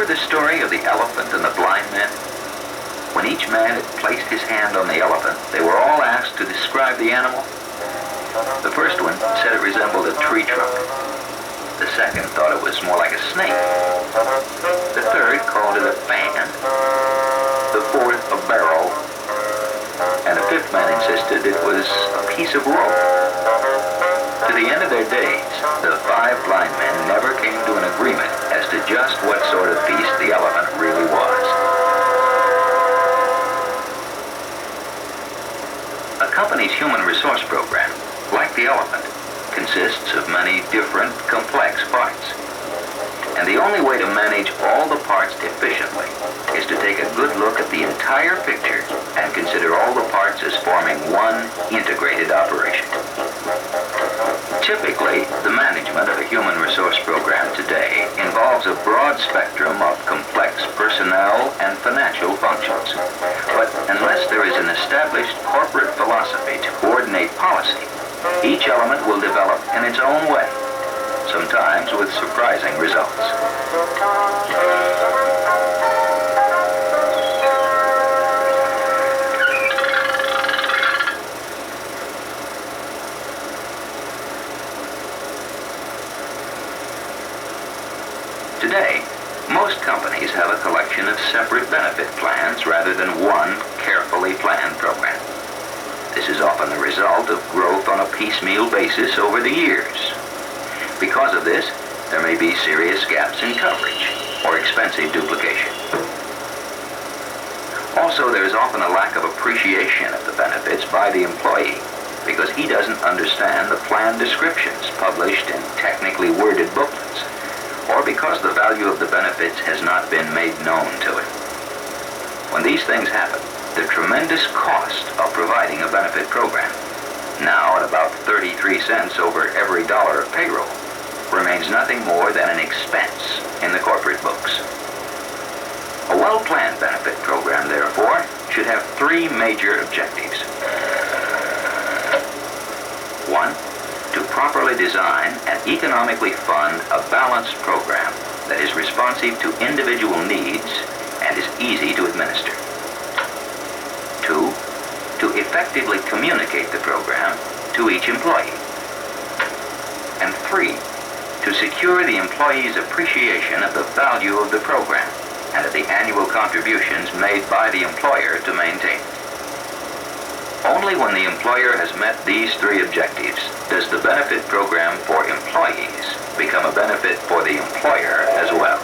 Remember the story of the elephant and the blind men? When each man had placed his hand on the elephant, they were all asked to describe the animal. The first one said it resembled a tree trunk. The second thought it was more like a snake. The third called it a fan. The fourth a barrel. And the fifth man insisted it was a piece of rope. To the end of their days, the 5 blind men never came to an agreement as to just what sort of beast the elephant really was. A company's human resource program, like the elephant, consists of many different, complex parts. And the only way to manage all the parts efficiently is to take a good look at the entire picture and consider all the parts as forming one integrated operation. Typically, the management of a human resource program today involves a broad spectrum of complex personnel and financial functions. But unless there is an established corporate philosophy to coordinate policy, each element will develop in its own way, sometimes with surprising results. Today, most companies have a collection of separate benefit plans rather than one carefully planned program. This is often the result of growth on a piecemeal basis over the years. Because of this, there may be serious gaps in coverage or expensive duplication. Also, there is often a lack of appreciation of the benefits by the employee because he doesn't understand the plan descriptions published in technically worded booklets, or because the value of the benefits has not been made known to him. When these things happen, the tremendous cost of providing a benefit program, now at about 33 cents over every dollar of payroll, remains nothing more than an expense in the corporate books. A well-planned benefit program, therefore, should have 3 major objectives. 1, to properly design and economically fund a balanced program that is responsive to individual needs and is easy to administer. 2, to effectively communicate the program to each employee. And 3, to secure the employee's appreciation of the value of the program and of the annual contributions made by the employer to maintain it. Only when the employer has met these 3 objectives does the benefit program for employees become a benefit for the employer as well.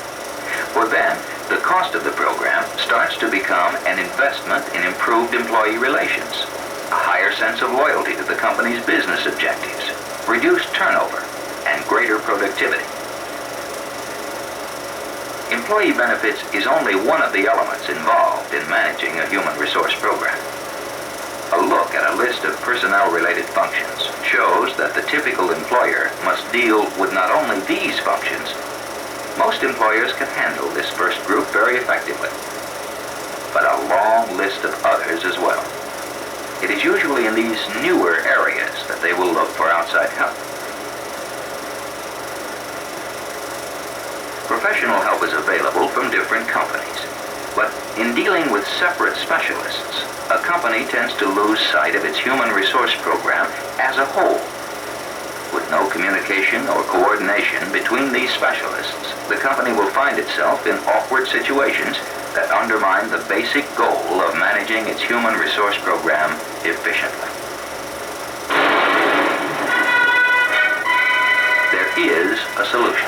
For then, the cost of the program starts to become an investment in improved employee relations, a higher sense of loyalty to the company's business objectives, reduced turnover, and greater productivity. Employee benefits is only one of the elements involved in managing a human resource program. A look at a list of personnel-related functions shows that the typical employer must deal with not only these functions. Most employers can handle this first group very effectively, but a long list of others as well. It is usually in these newer areas that they will look for outside help. Professional help is available from different companies, but in dealing with separate specialists, a company tends to lose sight of its human resource program as a whole. With no communication or coordination between these specialists, the company will find itself in awkward situations that undermine the basic goal of managing its human resource program efficiently. There is a solution.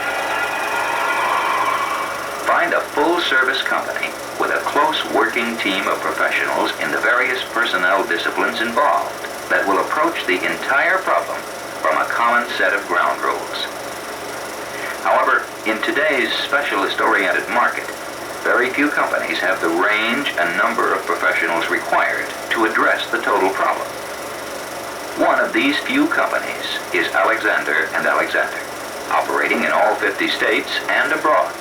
Find a full-service company with a close working team of professionals in the various personnel disciplines involved that will approach the entire problem from a common set of ground rules. However, in today's specialist-oriented market, very few companies have the range and number of professionals required to address the total problem. One of these few companies is Alexander & Alexander, operating in all 50 states and abroad.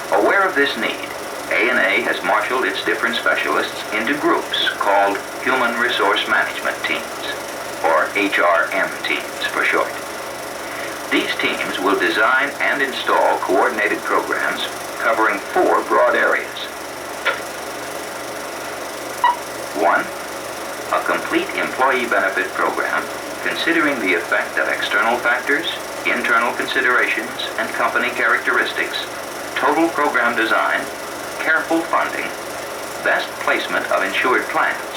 Aware of this need, A&A has marshaled its different specialists into groups called Human Resource Management Teams, or HRM teams for short. These teams will design and install coordinated programs covering 4 broad areas. 1. A complete employee benefit program considering the effect of external factors, internal considerations, and company characteristics, total program design, careful funding, best placement of insured plans,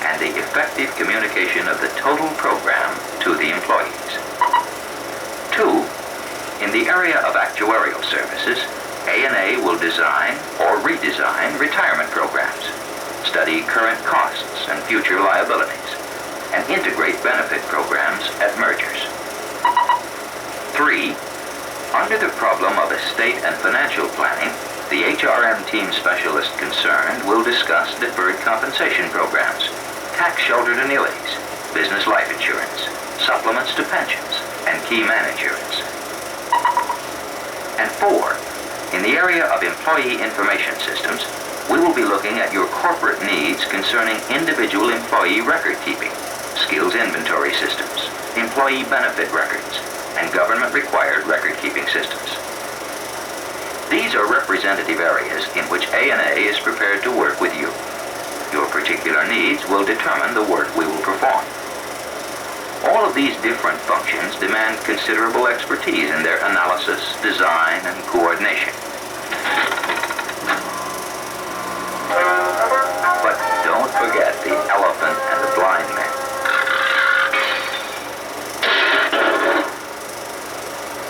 and the effective communication of the total program to the employees. 2. In the area of actuarial services, ANA will design or redesign retirement programs, study current costs and future liabilities, and integrate benefit programs at mergers. 3. Under the problem of estate and financial planning, the HRM team specialist concerned will discuss deferred compensation programs, tax-sheltered annuities, business life insurance, supplements to pensions, and key man insurance. And 4. In the area of employee information systems, we will be looking at your corporate needs concerning individual employee record keeping, skills inventory systems, employee benefit records, and government-required record-keeping systems. These are representative areas in which ANA is prepared to work with you. Your particular needs will determine the work we will perform. All of these different functions demand considerable expertise in their analysis, design, and coordination. But don't forget the elephant and the blind man.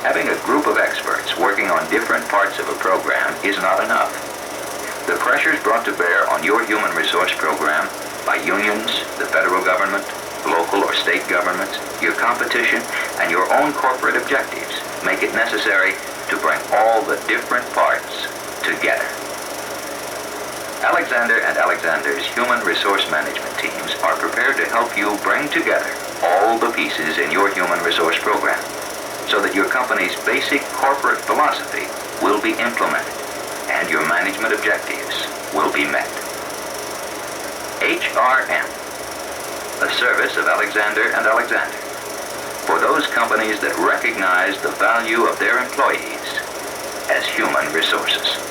Having a group of experts working on different parts of a program is not enough. The pressures brought to bear on your human resource program by unions, the federal government, local or state governments, your competition, and your own corporate objectives make it necessary to bring all the different parts together. Alexander and Alexander's human resource management teams are prepared to help you bring together all the pieces in your human resource program so that your company's basic corporate philosophy will be implemented and your management objectives will be met. HRM, a service of Alexander and Alexander, for those companies that recognize the value of their employees as human resources.